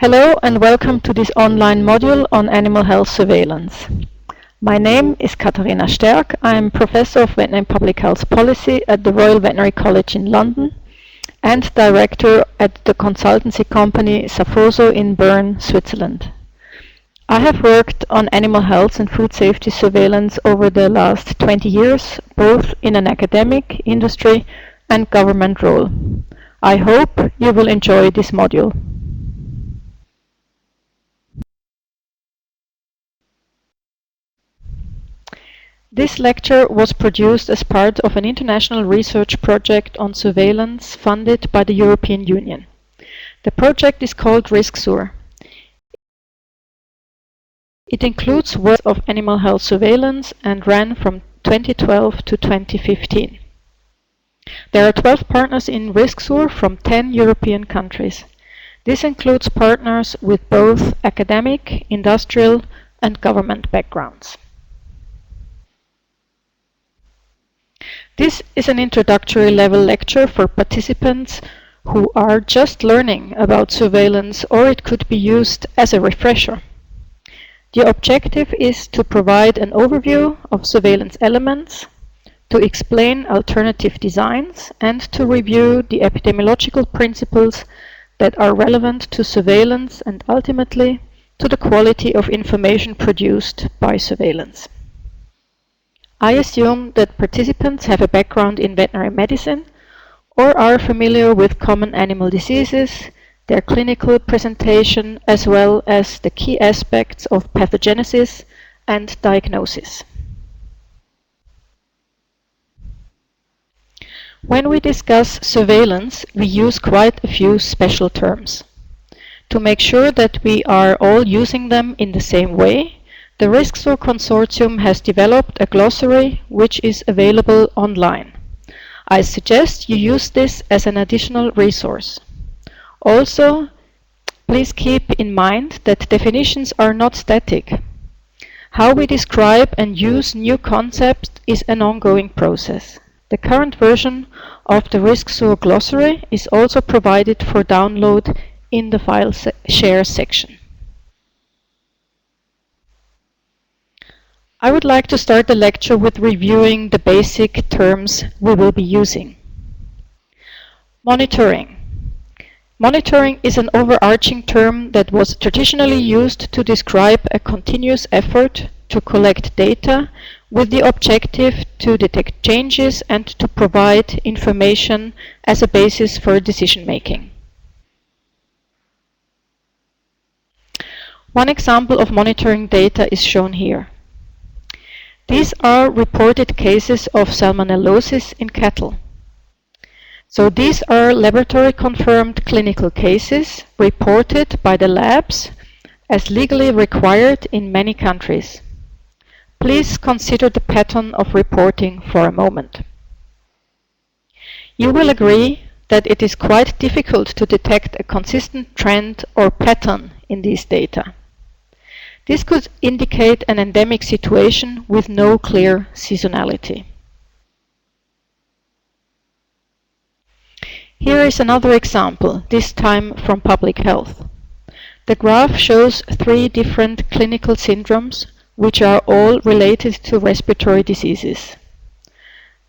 Hello and welcome to this online module on animal health surveillance. My name is Katharina Stärk. I am Professor of Veterinary Public Health Policy at the Royal Veterinary College in London and Director at the consultancy company SAFOSO in Bern, Switzerland. I have worked on animal health and food safety surveillance over the last 20 years, both in an academic, industry and government role. I hope you will enjoy this module. This lecture was produced as part of an international research project on surveillance funded by the European Union. The project is called RISKSUR. It includes work of animal health surveillance and ran from 2012 to 2015. There are 12 partners in RISKSUR from 10 European countries. This includes partners with both academic, industrial and government backgrounds. This is an introductory level lecture for participants who are just learning about surveillance, or it could be used as a refresher. The objective is to provide an overview of surveillance elements, to explain alternative designs, and to review the epidemiological principles that are relevant to surveillance and ultimately to the quality of information produced by surveillance. I assume that participants have a background in veterinary medicine or are familiar with common animal diseases, their clinical presentation, as well as the key aspects of pathogenesis and diagnosis. When we discuss surveillance, we use quite a few special terms. To make sure that we are all using them in the same way, the RISKSUR consortium has developed a glossary which is available online. I suggest you use this as an additional resource. Also, please keep in mind that definitions are not static. How we describe and use new concepts is an ongoing process. The current version of the RISKSUR glossary is also provided for download in the file share section. I would like to start the lecture with reviewing the basic terms we will be using. Monitoring. Monitoring is an overarching term that was traditionally used to describe a continuous effort to collect data with the objective to detect changes and to provide information as a basis for decision making. One example of monitoring data is shown here. These are reported cases of salmonellosis in cattle. So these are laboratory confirmed clinical cases reported by the labs as legally required in many countries. Please consider the pattern of reporting for a moment. You will agree that it is quite difficult to detect a consistent trend or pattern in these data. This could indicate an endemic situation with no clear seasonality. Here is another example, this time from public health. The graph shows 3 different clinical syndromes which are all related to respiratory diseases.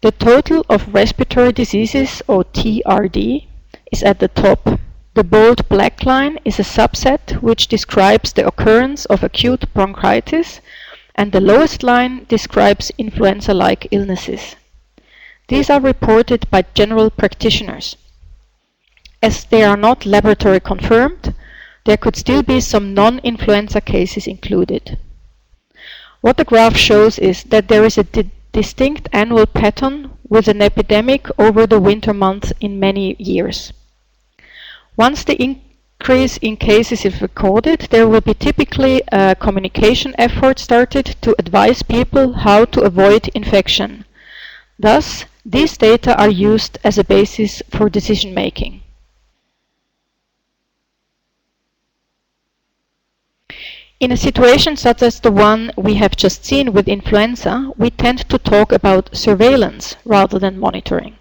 The total of respiratory diseases, or TRD, is at the top. The bold black line is a subset which describes the occurrence of acute bronchitis, and the lowest line describes influenza-like illnesses. These are reported by general practitioners. As they are not laboratory confirmed, there could still be some non-influenza cases included. What the graph shows is that there is a distinct annual pattern with an epidemic over the winter months in many years. Once the increase in cases is recorded, there will be typically a communication effort started to advise people how to avoid infection. Thus, these data are used as a basis for decision making. In a situation such as the one we have just seen with influenza, we tend to talk about surveillance rather than monitoring.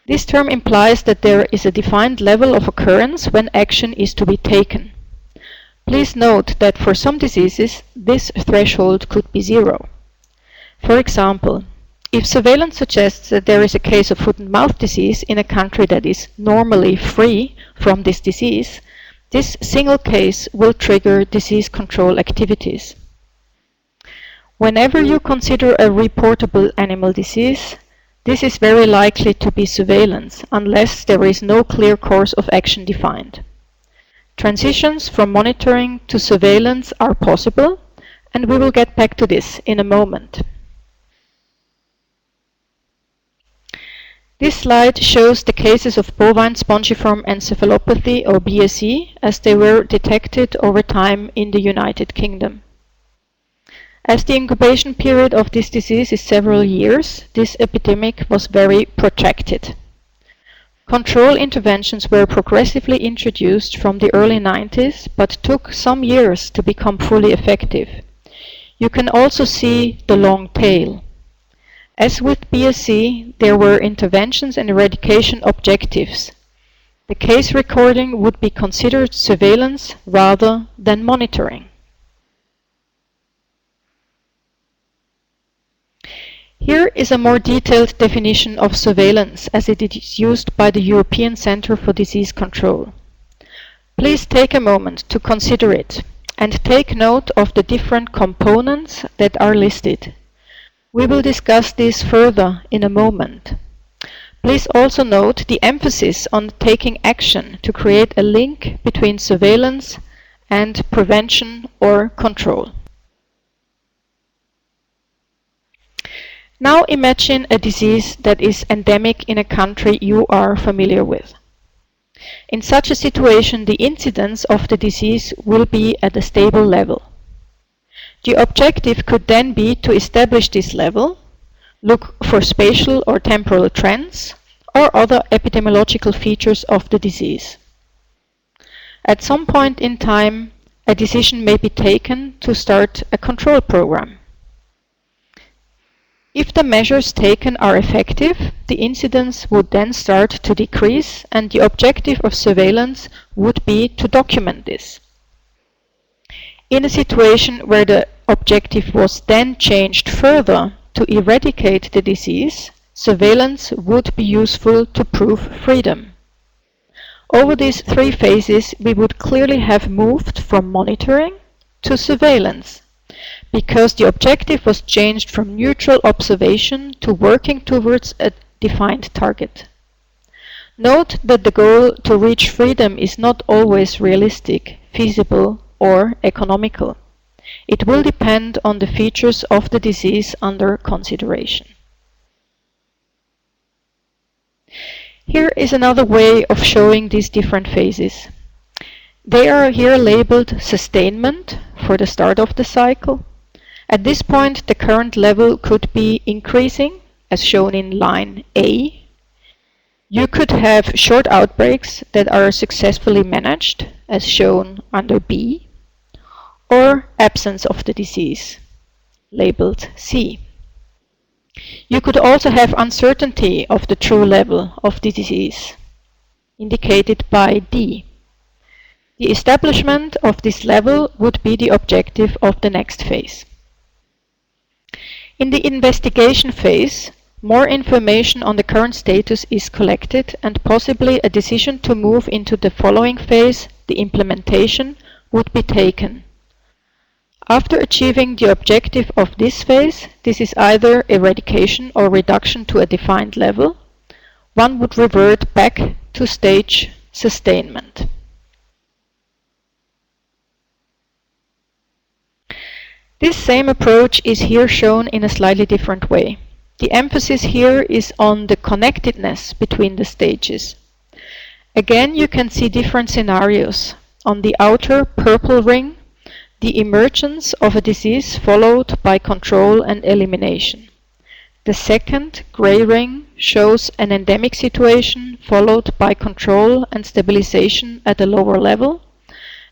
This term implies that there is a defined level of occurrence when action is to be taken. Please note that for some diseases, this threshold could be 0. For example, if surveillance suggests that there is a case of foot and mouth disease in a country that is normally free from this disease, this single case will trigger disease control activities. Whenever you consider a reportable animal disease, this is very likely to be surveillance unless there is no clear course of action defined. Transitions from monitoring to surveillance are possible, and we will get back to this in a moment. This slide shows the cases of bovine spongiform encephalopathy, or BSE, as they were detected over time in the United Kingdom. As the incubation period of this disease is several years, this epidemic was very protracted. Control interventions were progressively introduced from the early 90s, but took some years to become fully effective. You can also see the long tail. As with BSE, there were interventions and eradication objectives. The case recording would be considered surveillance rather than monitoring. Here is a more detailed definition of surveillance as it is used by the European Centre for Disease Control. Please take a moment to consider it and take note of the different components that are listed. We will discuss this further in a moment. Please also note the emphasis on taking action to create a link between surveillance and prevention or control. Now imagine a disease that is endemic in a country you are familiar with. In such a situation, the incidence of the disease will be at a stable level. The objective could then be to establish this level, look for spatial or temporal trends, or other epidemiological features of the disease. At some point in time, a decision may be taken to start a control program. If the measures taken are effective, the incidence would then start to decrease, and the objective of surveillance would be to document this. In a situation where the objective was then changed further to eradicate the disease, surveillance would be useful to prove freedom. Over these 3 phases, we would clearly have moved from monitoring to surveillance, because the objective was changed from neutral observation to working towards a defined target. Note that the goal to reach freedom is not always realistic, feasible, or economical. It will depend on the features of the disease under consideration. Here is another way of showing these different phases. They are here labeled sustainment for the start of the cycle. At this point, the current level could be increasing, as shown in line A. You could have short outbreaks that are successfully managed, as shown under B, or absence of the disease, labeled C. You could also have uncertainty of the true level of the disease, indicated by D. The establishment of this level would be the objective of the next phase. In the investigation phase, more information on the current status is collected, and possibly a decision to move into the following phase, the implementation, would be taken. After achieving the objective of this phase, this is either eradication or reduction to a defined level, one would revert back to stage sustainment. This same approach is here shown in a slightly different way. The emphasis here is on the connectedness between the stages. Again, you can see different scenarios. On the outer purple ring, the emergence of a disease followed by control and elimination. The second gray ring shows an endemic situation followed by control and stabilization at a lower level,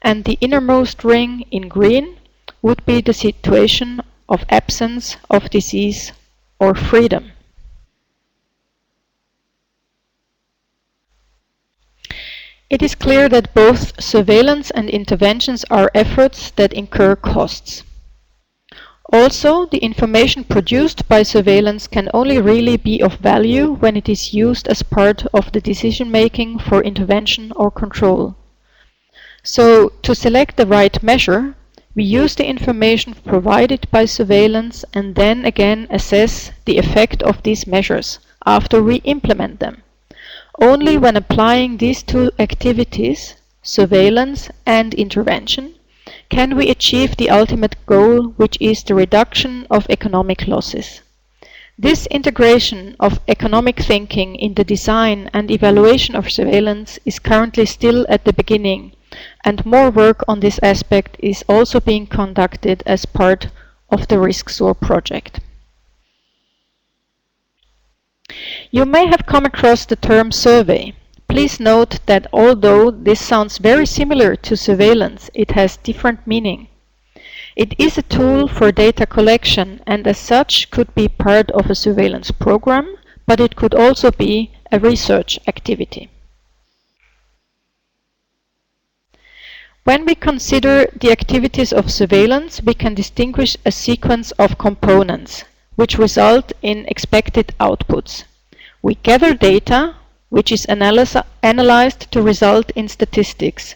and the innermost ring in green would be the situation of absence of disease or freedom. It is clear that both surveillance and interventions are efforts that incur costs. Also, the information produced by surveillance can only really be of value when it is used as part of the decision-making for intervention or control. So, to select the right measure, we use the information provided by surveillance and then again assess the effect of these measures after we implement them. Only when applying these two activities, surveillance and intervention, can we achieve the ultimate goal, which is the reduction of economic losses. This integration of economic thinking in the design and evaluation of surveillance is currently still at the beginning, and more work on this aspect is also being conducted as part of the RISKSUR project. You may have come across the term survey. Please note that although this sounds very similar to surveillance, it has different meaning. It is a tool for data collection and as such could be part of a surveillance program, but it could also be a research activity. When we consider the activities of surveillance, we can distinguish a sequence of components which result in expected outputs. We gather data, which is analyzed to result in statistics.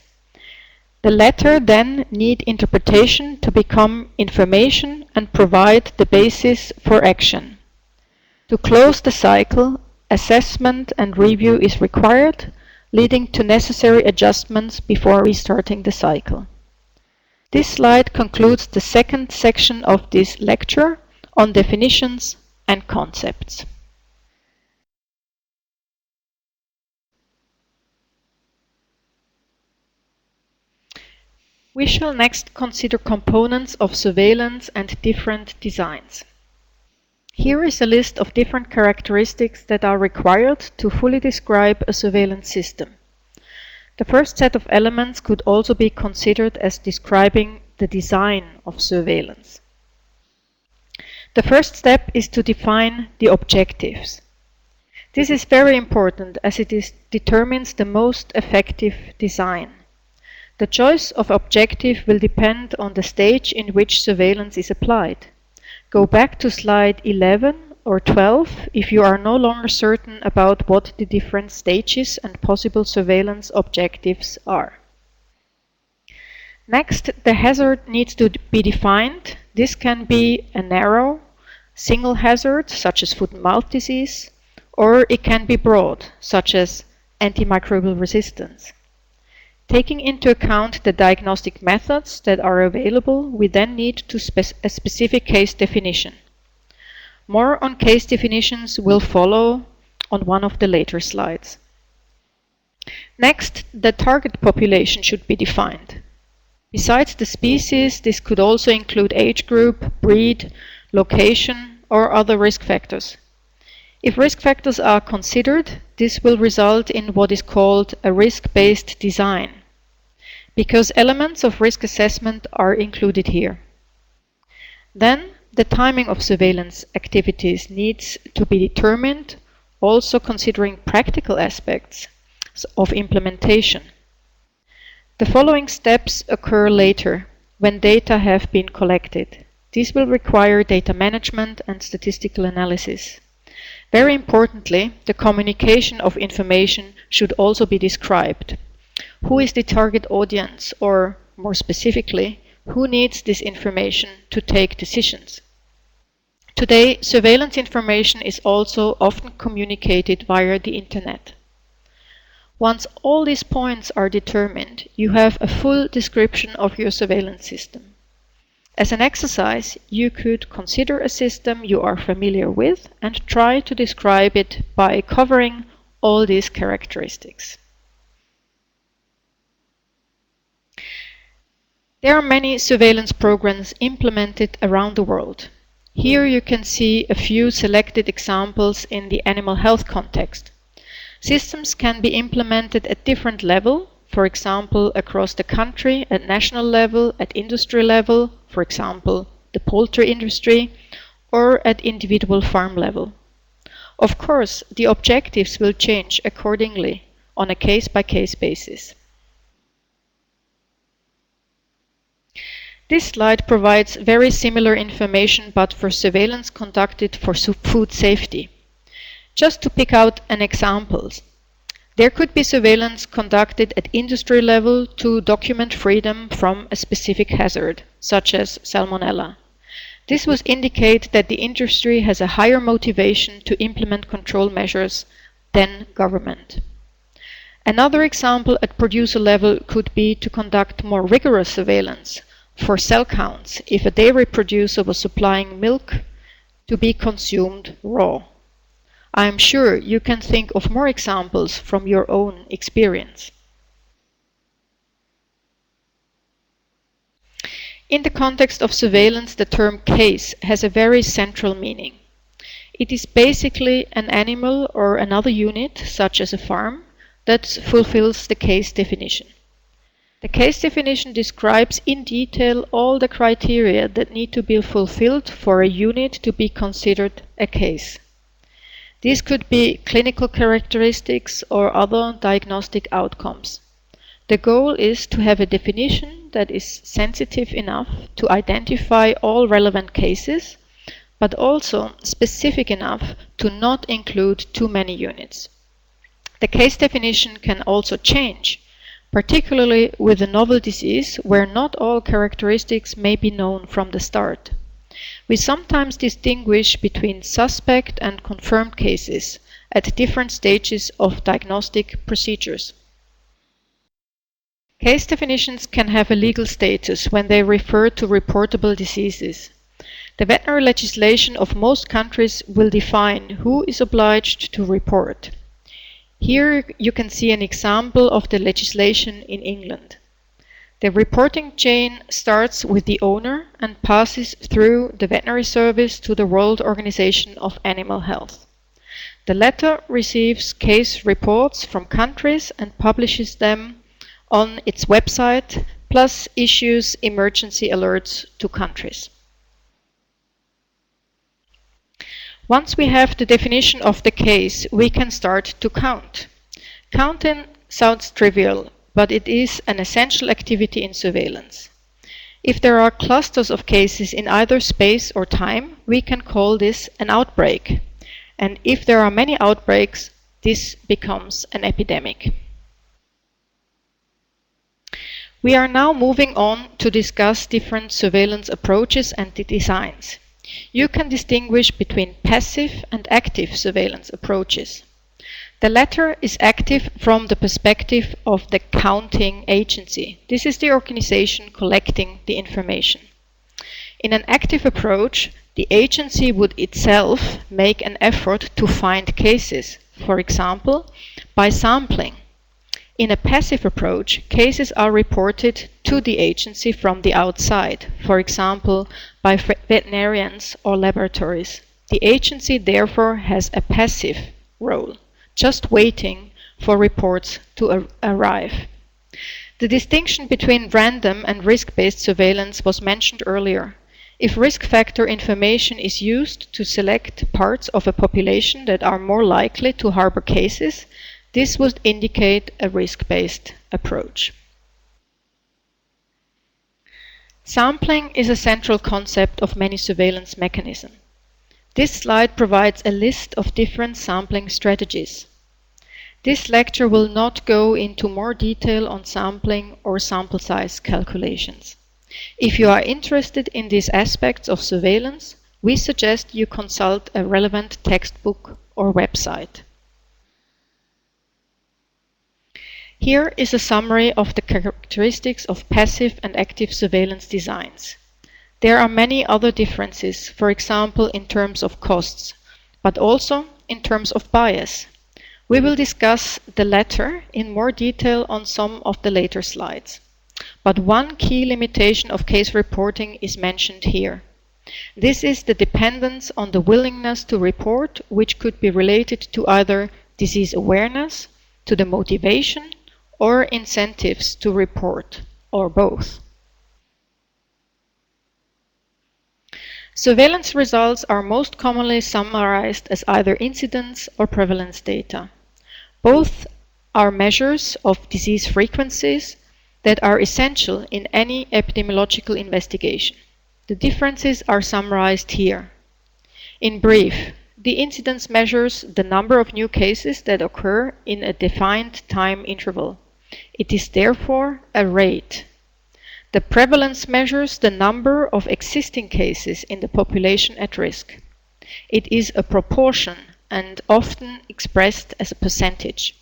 The latter then need interpretation to become information and provide the basis for action. To close the cycle, assessment and review is required, leading to necessary adjustments before restarting the cycle. This slide concludes the second section of this lecture on definitions and concepts. We shall next consider components of surveillance and different designs. Here is a list of different characteristics that are required to fully describe a surveillance system. The first set of elements could also be considered as describing the design of surveillance. The first step is to define the objectives. This is very important as it determines the most effective design. The choice of objective will depend on the stage in which surveillance is applied. Go back to slide 11 or 12 if you are no longer certain about what the different stages and possible surveillance objectives are. Next, the hazard needs to be defined. This can be a narrow, single hazard, such as foot and mouth disease, or it can be broad, such as antimicrobial resistance. Taking into account the diagnostic methods that are available, we then need to a specific case definition. More on case definitions will follow on one of the later slides. Next, the target population should be defined. Besides the species, this could also include age group, breed, location, or other risk factors. If risk factors are considered, this will result in what is called a risk-based design, because elements of risk assessment are included here. Then, the timing of surveillance activities needs to be determined, also considering practical aspects of implementation. The following steps occur later, when data have been collected. This will require data management and statistical analysis. Very importantly, the communication of information should also be described. Who is the target audience, or more specifically, who needs this information to take decisions? Today, surveillance information is also often communicated via the internet. Once all these points are determined, you have a full description of your surveillance system. As an exercise, you could consider a system you are familiar with and try to describe it by covering all these characteristics. There are many surveillance programs implemented around the world. Here you can see a few selected examples in the animal health context. Systems can be implemented at different levels, for example across the country, at national level, at industry level, for example the poultry industry, or at individual farm level. Of course, the objectives will change accordingly. on a case-by-case basis. This slide provides very similar information but for surveillance conducted for food safety. Just to pick out an example, there could be surveillance conducted at industry level to document freedom from a specific hazard, such as salmonella. This would indicate that the industry has a higher motivation to implement control measures than government. Another example at producer level could be to conduct more rigorous surveillance for cell counts if a dairy producer was supplying milk to be consumed raw. I am sure you can think of more examples from your own experience. In the context of surveillance, the term case has a very central meaning. It is basically an animal or another unit, such as a farm, that fulfills the case definition. The case definition describes in detail all the criteria that need to be fulfilled for a unit to be considered a case. These could be clinical characteristics or other diagnostic outcomes. The goal is to have a definition that is sensitive enough to identify all relevant cases, but also specific enough to not include too many units. The case definition can also change, particularly with a novel disease where not all characteristics may be known from the start. We sometimes distinguish between suspect and confirmed cases at different stages of diagnostic procedures. Case definitions can have a legal status when they refer to reportable diseases. The veterinary legislation of most countries will define who is obliged to report. Here you can see an example of the legislation in England. The reporting chain starts with the owner and passes through the veterinary service to the World Organization of Animal Health. The latter receives case reports from countries and publishes them on its website, plus issues emergency alerts to countries. Once we have the definition of the case, we can start to count. Counting sounds trivial, but it is an essential activity in surveillance. If there are clusters of cases in either space or time, we can call this an outbreak. And if there are many outbreaks, this becomes an epidemic. We are now moving on to discuss different surveillance approaches and designs. You can distinguish between passive and active surveillance approaches. The latter is active from the perspective of the counting agency. This is the organization collecting the information. In an active approach, the agency would itself make an effort to find cases, for example, by sampling. In a passive approach, cases are reported to the agency from the outside, for example, by veterinarians or laboratories. The agency therefore has a passive role, just waiting for reports to arrive. The distinction between random and risk-based surveillance was mentioned earlier. If risk factor information is used to select parts of a population that are more likely to harbor cases, this would indicate a risk-based approach. Sampling is a central concept of many surveillance mechanisms. This slide provides a list of different sampling strategies. This lecture will not go into more detail on sampling or sample size calculations. If you are interested in these aspects of surveillance, we suggest you consult a relevant textbook or website. Here is a summary of the characteristics of passive and active surveillance designs. There are many other differences, for example in terms of costs, but also in terms of bias. We will discuss the latter in more detail on some of the later slides. But one key limitation of case reporting is mentioned here. This is the dependence on the willingness to report, which could be related to either disease awareness, to the motivation, or incentives to report, or both. Surveillance results are most commonly summarized as either incidence or prevalence data. Both are measures of disease frequencies that are essential in any epidemiological investigation. The differences are summarized here. In brief, the incidence measures the number of new cases that occur in a defined time interval. It is therefore a rate. The prevalence measures the number of existing cases in the population at risk. It is a proportion and often expressed as a percentage.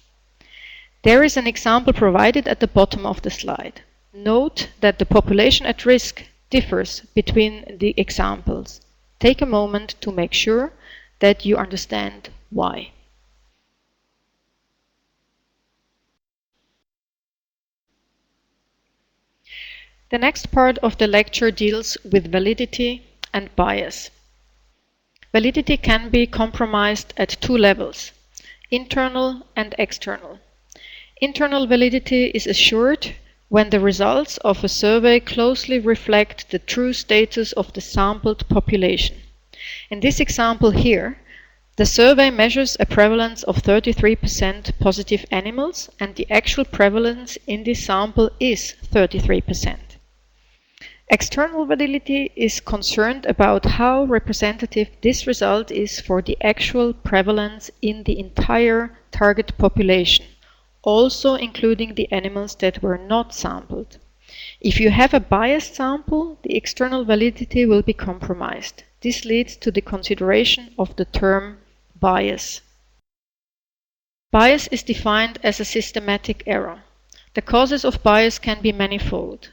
There is an example provided at the bottom of the slide. Note that the population at risk differs between the examples. Take a moment to make sure that you understand why. The next part of the lecture deals with validity and bias. Validity can be compromised at two levels, internal and external. Internal validity is assured when the results of a survey closely reflect the true status of the sampled population. In this example here, the survey measures a prevalence of 33% positive animals, and the actual prevalence in this sample is 33%. External validity is concerned about how representative this result is for the actual prevalence in the entire target population, also including the animals that were not sampled. If you have a biased sample, the external validity will be compromised. This leads to the consideration of the term bias. Bias is defined as a systematic error. The causes of bias can be manifold,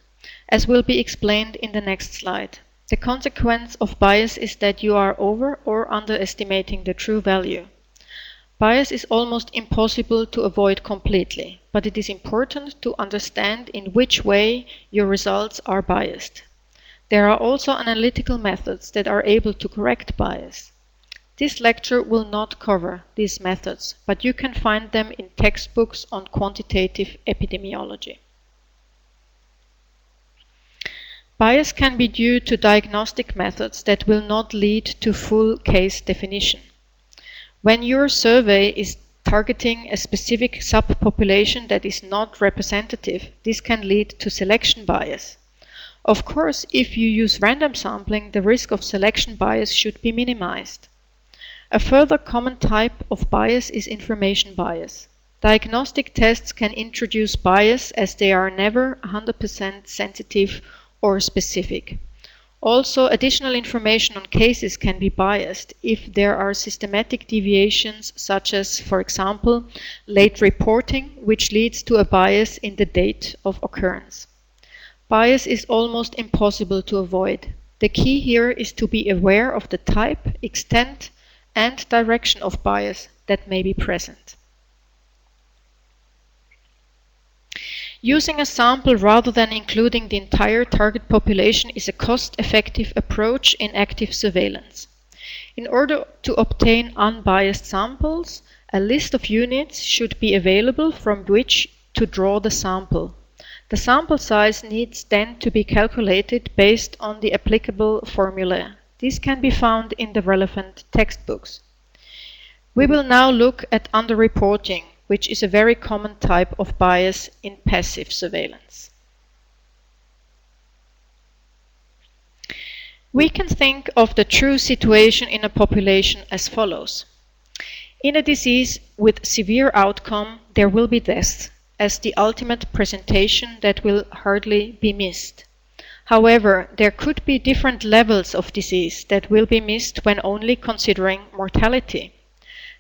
as will be explained in the next slide. The consequence of bias is that you are over or underestimating the true value. Bias is almost impossible to avoid completely, but it is important to understand in which way your results are biased. There are also analytical methods that are able to correct bias. This lecture will not cover these methods, but you can find them in textbooks on quantitative epidemiology. Bias can be due to diagnostic methods that will not lead to full case definition. When your survey is targeting a specific subpopulation that is not representative, this can lead to selection bias. Of course, if you use random sampling, the risk of selection bias should be minimized. A further common type of bias is information bias. Diagnostic tests can introduce bias as they are never 100% sensitive or specific. Also, additional information on cases can be biased if there are systematic deviations, such as, for example, late reporting, which leads to a bias in the date of occurrence. Bias is almost impossible to avoid. The key here is to be aware of the type, extent, and direction of bias that may be present. Using a sample rather than including the entire target population is a cost-effective approach in active surveillance. In order to obtain unbiased samples, a list of units should be available from which to draw the sample. The sample size needs then to be calculated based on the applicable formula. This can be found in the relevant textbooks. We will now look at underreporting, which is a very common type of bias in passive surveillance. We can think of the true situation in a population as follows. In a disease with severe outcome, there will be deaths as the ultimate presentation that will hardly be missed. However, there could be different levels of disease that will be missed when only considering mortality.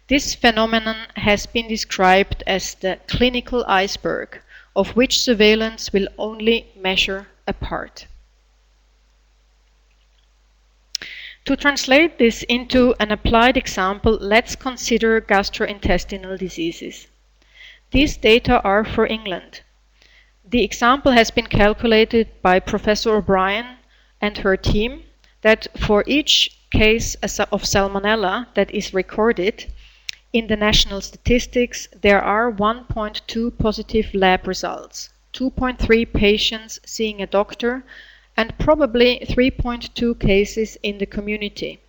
This phenomenon has been described as the clinical iceberg, of which surveillance will only measure a part. To translate this into an applied example, let's consider gastrointestinal diseases. These data are for England. The example has been calculated by Professor O'Brien and her team that for each case of salmonella that is recorded, in the national statistics, there are 1.2 positive lab results, 2.3 patients seeing a doctor, and probably 3.2 cases in the community.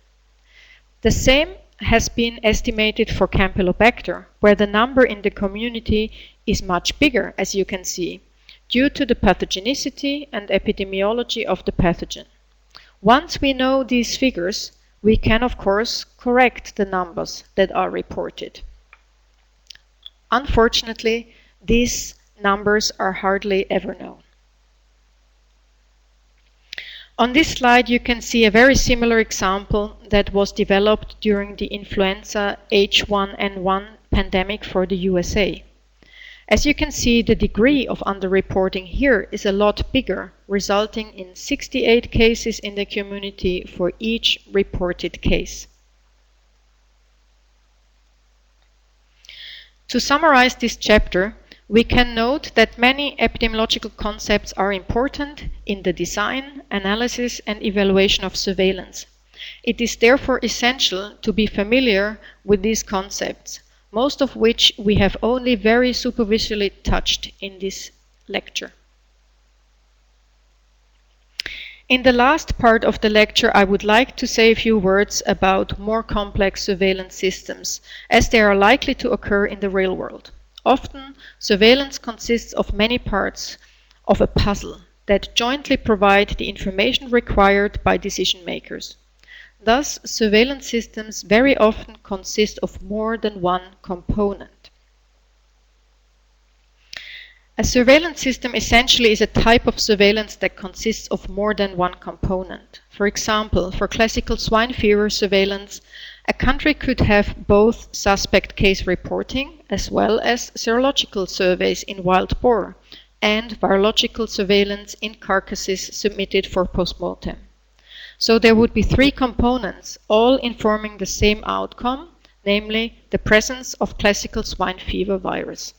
The same has been estimated for Campylobacter, where the number in the community is much bigger, as you can see, due to the pathogenicity and epidemiology of the pathogen. Once we know these figures, we can of course correct the numbers that are reported. Unfortunately, these numbers are hardly ever known. On this slide you can see a very similar example that was developed during the influenza H1N1 pandemic for the USA. As you can see, the degree of underreporting here is a lot bigger, resulting in 68 cases in the community for each reported case. To summarize this chapter, we can note that many epidemiological concepts are important in the design, analysis and evaluation of surveillance. It is therefore essential to be familiar with these concepts, most of which we have only very superficially touched in this lecture. In the last part of the lecture, I would like to say a few words about more complex surveillance systems, as they are likely to occur in the real world. Often, surveillance consists of many parts of a puzzle that jointly provide the information required by decision makers. Thus, surveillance systems very often consist of more than one component. A surveillance system essentially is a type of surveillance that consists of more than one component. For example, for classical swine fever surveillance, a country could have both suspect case reporting as well as serological surveys in wild boar and virological surveillance in carcasses submitted for postmortem. So there would be three components, all informing the same outcome, namely the presence of classical swine fever virus.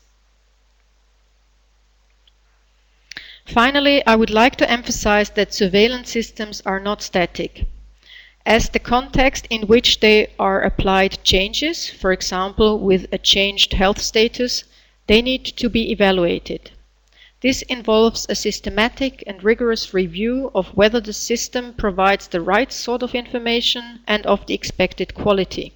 Finally, I would like to emphasize that surveillance systems are not static. As the context in which they are applied changes, for example with a changed health status, they need to be evaluated. This involves a systematic and rigorous review of whether the system provides the right sort of information and of the expected quality.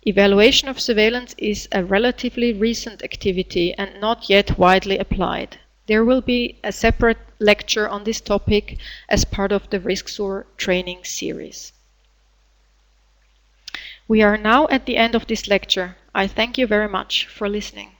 Evaluation of surveillance is a relatively recent activity and not yet widely applied. There will be a separate lecture on this topic as part of the RISKSUR training series. We are now at the end of this lecture. I thank you very much for listening.